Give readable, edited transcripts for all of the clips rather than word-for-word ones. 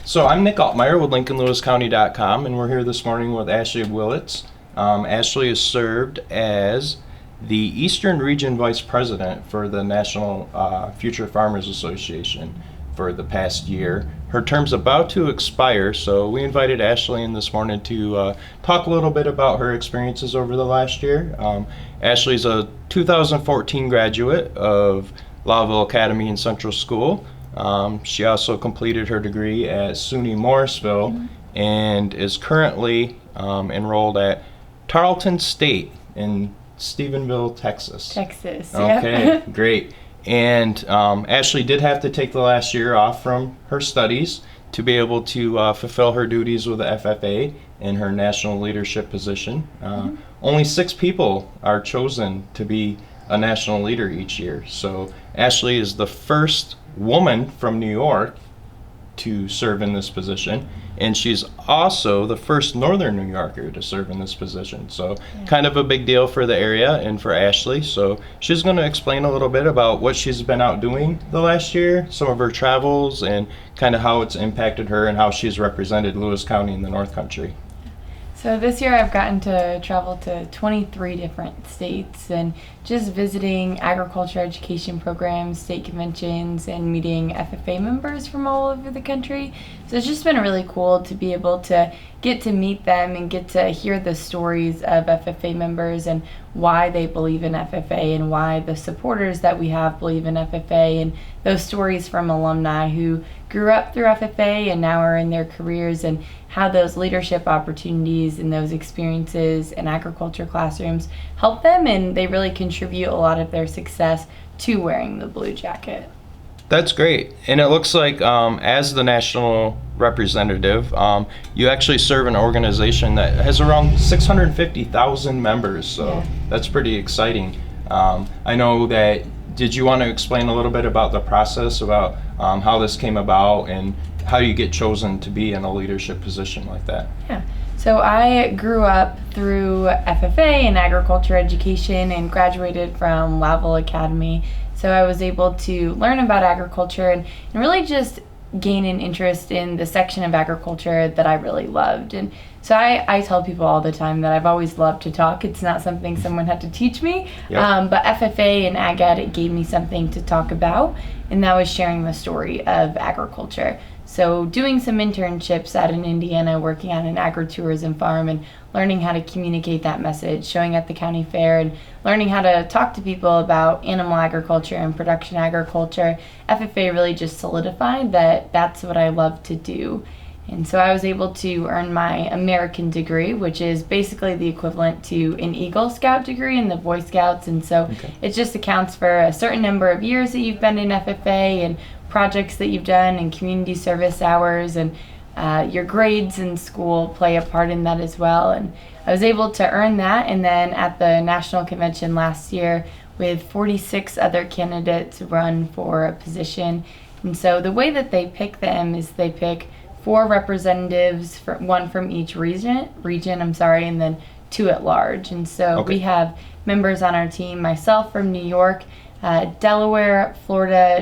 So I'm Nick Altmeyer with linkinglewiscounty.com, and we're here this morning with Ashley Willits. Ashley has served as the Eastern Region Vice President for the National Future Farmers Association for the past year. Her term's about to expire, so we invited Ashley in this morning to talk a little bit about her experiences over the last year. Ashley's a 2014 graduate of Lowville Academy and Central School. She also completed her degree at SUNY Morrisville and is currently enrolled at Tarleton State in Stephenville, Texas. Texas, Okay, yep. great. And Ashley did have to take the last year off from her studies to be able to fulfill her duties with the FFA in her national leadership position. Only 6 people are chosen to be a national leader each year. So Ashley is the first woman from New York to serve in this position, and she's also the first Northern New Yorker to serve in this position. So kind of a big deal for the area and for Ashley. So she's going to explain a little bit about what she's been out doing the last year, some of her travels, and kind of how it's impacted her and how she's represented Lewis County in the North Country. So this year I've gotten to travel to 23 different states and just visiting agriculture education programs, state conventions, and meeting FFA members from all over the country. So it's just been really cool to be able to get to meet them and get to hear the stories of FFA members and why they believe in FFA and why the supporters that we have believe in FFA, and those stories from alumni who grew up through FFA and now are in their careers, and how those leadership opportunities and those experiences in agriculture classrooms help them, and they really contribute a lot of their success to wearing the blue jacket. That's great. And it looks like as the national representative, you actually serve an organization that has around 650,000 members, so that's pretty exciting. I know that, did you want to explain a little bit about the process, about how this came about and how you get chosen to be in a leadership position like that? Yeah. So I grew up through FFA and agriculture education and graduated from Lowville Academy. So I was able to learn about agriculture and really just gain an interest in the section of agriculture that I really loved. And so I tell people all the time that I've always loved to talk. It's not something someone had to teach me, but FFA and Ag Ed, it gave me something to talk about, and that was sharing the story of agriculture. So doing some internships out in Indiana, working on an agritourism farm and learning how to communicate that message, showing at the county fair and learning how to talk to people about animal agriculture and production agriculture, FFA really just solidified that that's what I love to do. And so I was able to earn my American degree, which is basically the equivalent to an Eagle Scout degree in the Boy Scouts. And so it just accounts for a certain number of years that you've been in FFA and projects that you've done and community service hours, and your grades in school play a part in that as well. And I was able to earn that, and then at the national convention last year with 46 other candidates run for a position. And so the way that they pick them is they pick 4 representatives, one from each region, and then 2 at large. And so we have members on our team, myself from New York, Delaware, Florida,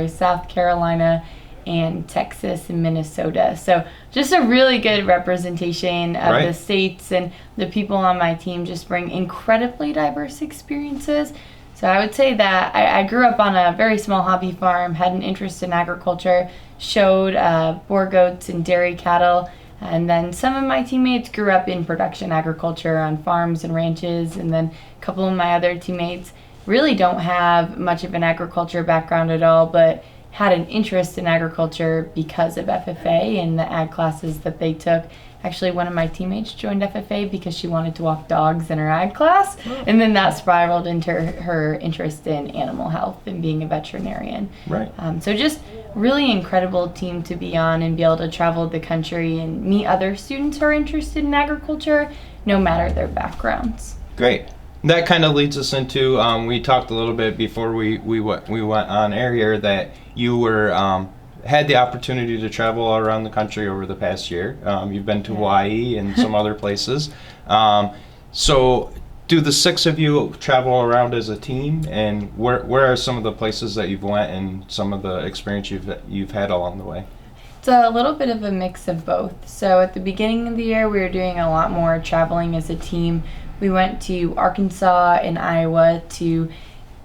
South Carolina, and Texas and Minnesota. So just a really good representation of the states, and the people on my team just bring incredibly diverse experiences. So I would say that I grew up on a very small hobby farm, had an interest in agriculture, showed boar goats and dairy cattle, and then some of my teammates grew up in production agriculture on farms and ranches, and then a couple of my other teammates really don't have much of an agriculture background at all, but had an interest in agriculture because of FFA and the ag classes that they took. Actually, one of my teammates joined FFA because she wanted to walk dogs in her ag class, and then that spiraled into her interest in animal health and being a veterinarian. So just really incredible team to be on and be able to travel the country and meet other students who are interested in agriculture, no matter their backgrounds. Great. That kind of leads us into, we talked a little bit before we went on air here that you were had the opportunity to travel all around the country over the past year. You've been to Hawaii and some other places. So do the 6 of you travel around as a team, and where are some of the places that you've went and some of the experience you've had along the way? It's a little bit of a mix of both. So at the beginning of the year, we were doing a lot more traveling as a team. We went to Arkansas and Iowa to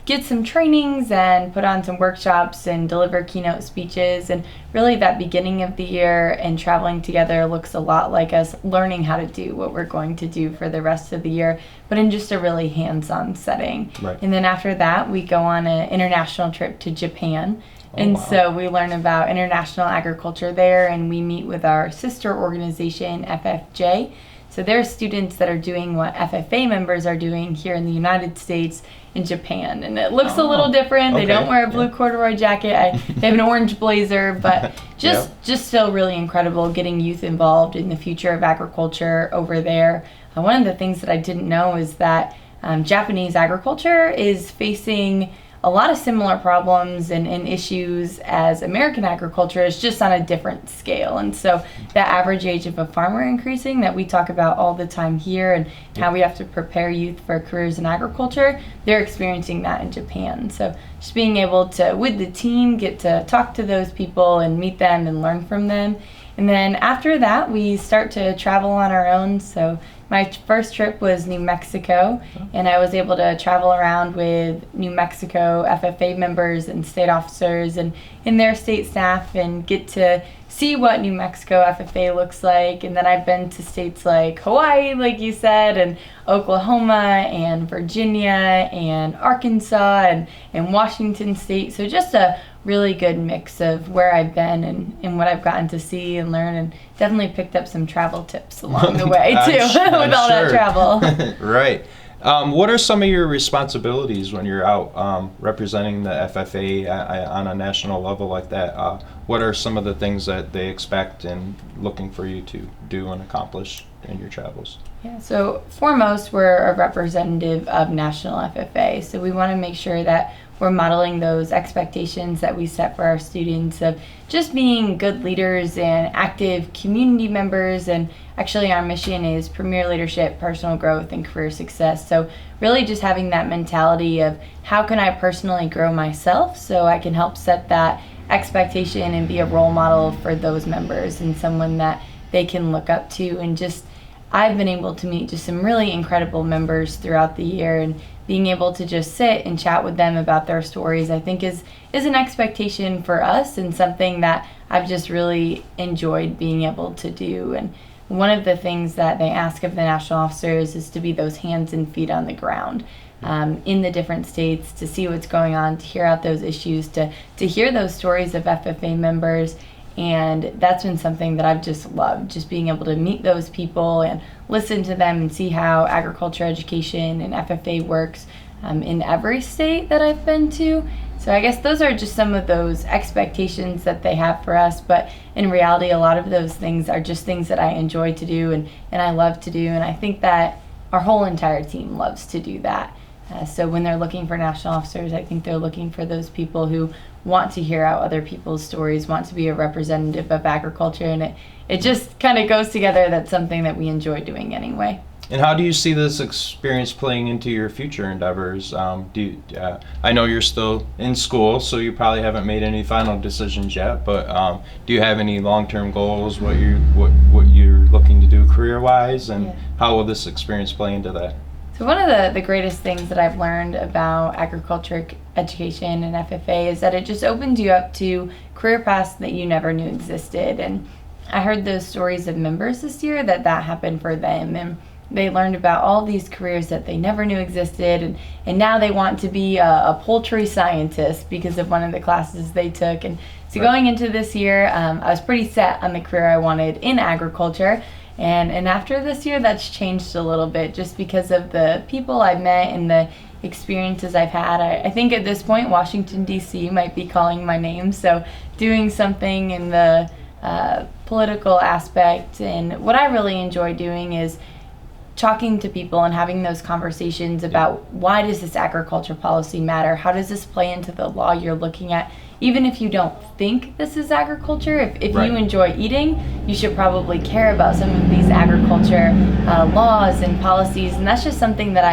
get some trainings and put on some workshops and deliver keynote speeches. And really that beginning of the year and traveling together looks a lot like us learning how to do what we're going to do for the rest of the year, but in just a really hands-on setting. Right. And then after that, we go on an international trip to Japan. Wow. So we learn about international agriculture there, and we meet with our sister organization, FFJ. So there are students that are doing what FFA members are doing here in the United States in Japan. And it looks a little different. Okay. They don't wear a blue corduroy jacket. They have an orange blazer, but just still really incredible getting youth involved in the future of agriculture over there. One of the things that I didn't know is that Japanese agriculture is facing a lot of similar problems and issues as American agriculture, is just on a different scale. And so the average age of a farmer increasing that we talk about all the time here, and how we have to prepare youth for careers in agriculture, they're experiencing that in Japan. So just being able to, with the team, get to talk to those people and meet them and learn from them. And then after that, we start to travel on our own. So my first trip was New Mexico, and I was able to travel around with New Mexico FFA members and state officers and their state staff and get to see what New Mexico FFA looks like. And then I've been to states like Hawaii, like you said, and Oklahoma and Virginia and Arkansas and Washington State. So just a really good mix of where I've been and what I've gotten to see and learn, and definitely picked up some travel tips along the way too with all that travel. Right. What are some of your responsibilities when you're out representing the FFA on a national level like that? What are some of the things that they expect and looking for you to do and accomplish in your travels? Yeah, so foremost, we're a representative of National FFA, so we want to make sure that we're modeling those expectations that we set for our students of just being good leaders and active community members. And actually our mission is premier leadership, personal growth, and career success. So really just having that mentality of how can I personally grow myself so I can help set that expectation and be a role model for those members and someone that they can look up to. And just I've been able to meet just some really incredible members throughout the year, and being able to just sit and chat with them about their stories, I think is an expectation for us, and something that I've just really enjoyed being able to do. And one of the things that they ask of the national officers is to be those hands and feet on the ground in the different states, to see what's going on, to hear out those issues, to hear those stories of FFA members. And that's been something that I've just loved, just being able to meet those people and listen to them and see how agriculture education and FFA works in every state that I've been to. So I guess those are just some of those expectations that they have for us, but in reality a lot of those things are just things that I enjoy to do and I love to do, and I think that our whole entire team loves to do that. So when they're looking for national officers, I think they're looking for those people who want to hear out other people's stories, want to be a representative of agriculture, and it just kind of goes together. That's something that we enjoy doing anyway. And how do you see this experience playing into your future endeavors? I know you're still in school, so you probably haven't made any final decisions yet, but do you have any long-term goals, what you're looking to do career-wise, and how will this experience play into that? So one of the greatest things that I've learned about agriculture education and FFA is that it just opens you up to career paths that you never knew existed. And I heard those stories of members this year that happened for them, and they learned about all these careers that they never knew existed, and now they want to be a poultry scientist because of one of the classes they took. And so going into this year, I was pretty set on the career I wanted in agriculture. And after this year, that's changed a little bit just because of the people I've met and the experiences I've had. I think at this point, Washington, D.C. might be calling my name. So doing something in the political aspect. And what I really enjoy doing is talking to people and having those conversations about why does this agriculture policy matter? How does this play into the law you're looking at? Even if you don't think this is agriculture, if you enjoy eating, you should probably care about some of these agriculture laws and policies. And that's just something that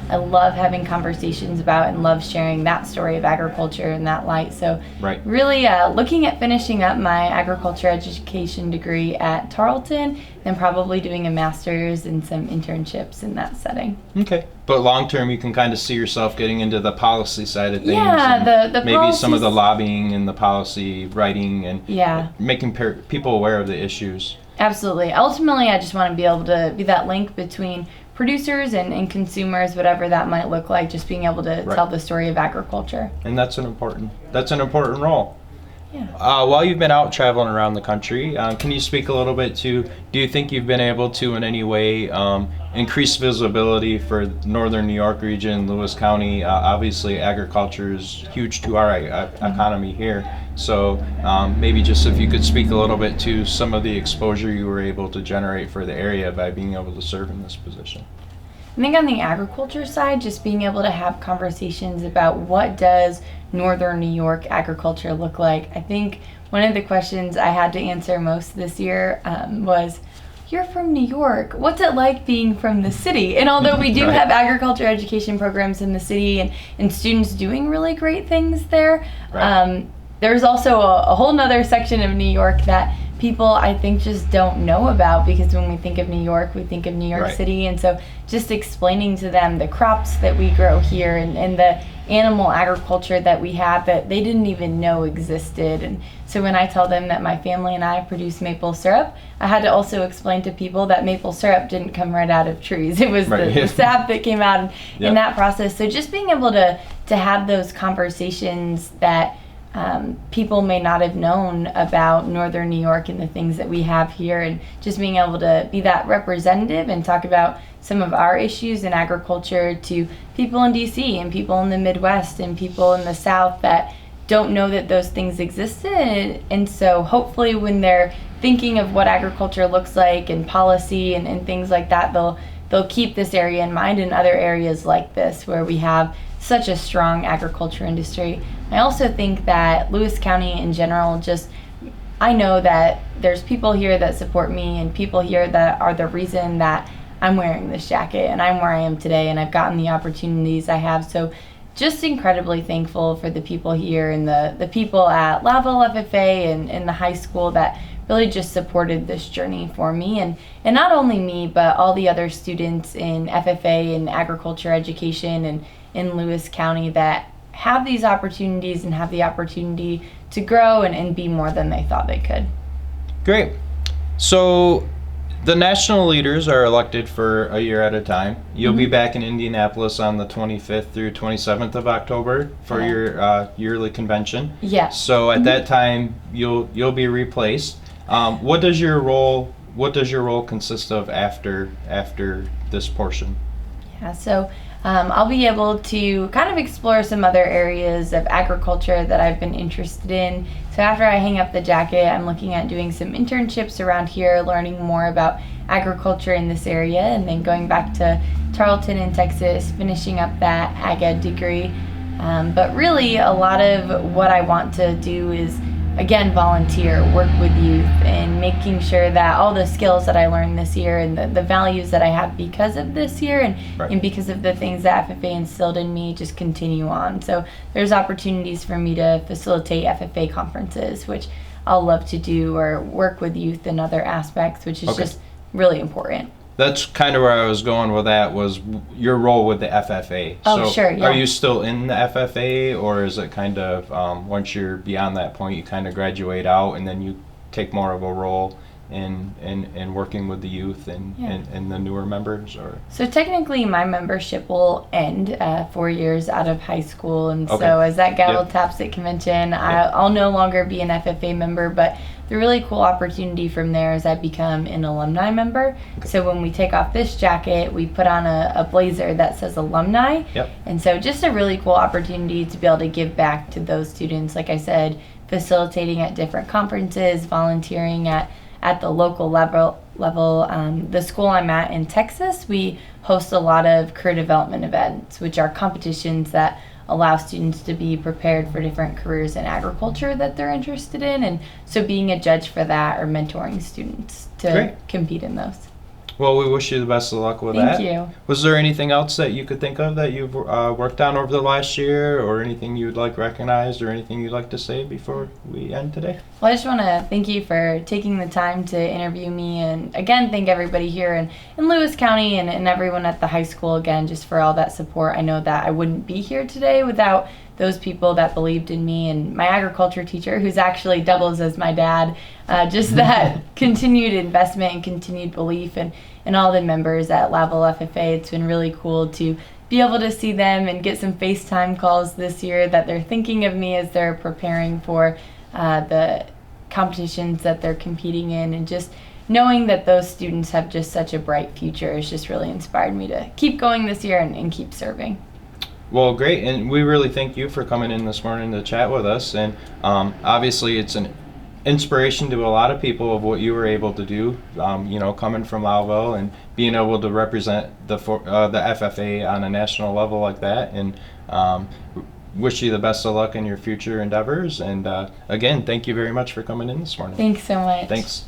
I love having conversations about and love sharing that story of agriculture in that light. So Right. really looking at finishing up my agriculture education degree at Tarleton, then probably doing a master's and some internships in that setting. Okay. But long term, you can kind of see yourself getting into the policy side of things. Yeah, and the maybe some of the policies- lobbying and the policy writing and Yeah. making people aware of the issues. Absolutely. Ultimately, I just want to be able to be that link between producers and consumers, whatever that might look like, just being able to Right. tell the story of agriculture. And that's an important role. Yeah. While you've been out traveling around the country, can you speak a little bit to, do you think you've been able to in any way increase visibility for Northern New York region, Lewis County? Obviously agriculture is huge to our economy here. So maybe just if you could speak a little bit to some of the exposure you were able to generate for the area by being able to serve in this position. I think on the agriculture side, just being able to have conversations about what does Northern New York agriculture look like. I think one of the questions I had to answer most this year was, you're from New York. What's it like being from the city? And although we do Right. have agriculture education programs in the city and students doing really great things there, Right. there's also a whole nother section of New York that people I think just don't know about, because when we think of New York, we think of New York Right. City. And so just explaining to them the crops that we grow here and the animal agriculture that we have that they didn't even know existed. And so when I tell them that my family and I produce maple syrup, I had to also explain to people that maple syrup didn't come right out of trees. It was Right. the sap that came out Yep. in that process. So just being able to have those conversations that people may not have known about Northern New York and the things that we have here, and just being able to be that representative and talk about some of our issues in agriculture to people in DC and people in the Midwest and people in the South that don't know that those things existed. And so hopefully when they're thinking of what agriculture looks like and policy and things like that, they'll keep this area in mind in other areas like this where we have such a strong agriculture industry. I also think that Lewis County in general, I know that there's people here that support me and people here that are the reason that I'm wearing this jacket and I'm where I am today and I've gotten the opportunities I have. So just incredibly thankful for the people here and the people at Lavelle FFA and the high school that really just supported this journey for me, and not only me but all the other students in FFA and agriculture education and in Lewis County that have these opportunities and have the opportunity to grow and be more than they thought they could. Great. So the national leaders are elected for a year at a time. You'll be back in Indianapolis on the 25th through 27th of October for Yeah. your yearly convention. Yes. So at that time, you'll be replaced. What does your role consist of after this portion? Yeah, so I'll be able to kind of explore some other areas of agriculture that I've been interested in. So after I hang up the jacket, I'm looking at doing some internships around here, learning more about agriculture in this area, and then going back to Tarleton in Texas, finishing up that ag ed degree. But really, a lot of what I want to do is, again, volunteer, work with youth, and making sure that all the skills that I learned this year and the values that I have because of this year Right. and because of the things that FFA instilled in me just continue on. So there's opportunities for me to facilitate FFA conferences, which I'll love to do, or work with youth in other aspects, which is Okay. just really important. That's kind of where I was going with that, was your role with the FFA. Oh, So sure, yeah. Are you still in the FFA, or is it kind of, once you're beyond that point, you kind of graduate out and then you take more of a role in working with the youth and the newer members? Or So technically my membership will end 4 years out of high school, and Okay. so as that gavel Yep. taps at convention, Yep. I'll no longer be an FFA member, but the really cool opportunity from there is I become an alumni member. So when we take off this jacket, we put on a blazer that says alumni. Yep. And so just a really cool opportunity to be able to give back to those students. Like I said, facilitating at different conferences, volunteering at the local level. The school I'm at in Texas, we host a lot of career development events, which are competitions that allow students to be prepared for different careers in agriculture that they're interested in. And so being a judge for that or mentoring students to Great. compete in those. Well, we wish you the best of luck with that. Thank you. Was there anything else that you could think of that you've worked on over the last year, or anything you'd like recognized, or anything you'd like to say before we end today? Well, I just want to thank you for taking the time to interview me, and again, thank everybody here in Lewis County and everyone at the high school, again, just for all that support. I know that I wouldn't be here today without those people that believed in me, and my agriculture teacher, who's actually doubles as my dad, just that continued investment and continued belief, and all the members at Level FFA. It's been really cool to be able to see them and get some FaceTime calls this year that they're thinking of me as they're preparing for the competitions that they're competing in, and just knowing that those students have just such a bright future has just really inspired me to keep going this year and keep serving. Well, great, and we really thank you for coming in this morning to chat with us. And obviously, it's an inspiration to a lot of people of what you were able to do. Coming from Lowville and being able to represent the FFA on a national level like that. And wish you the best of luck in your future endeavors. And again, thank you very much for coming in this morning. Thanks so much. Thanks.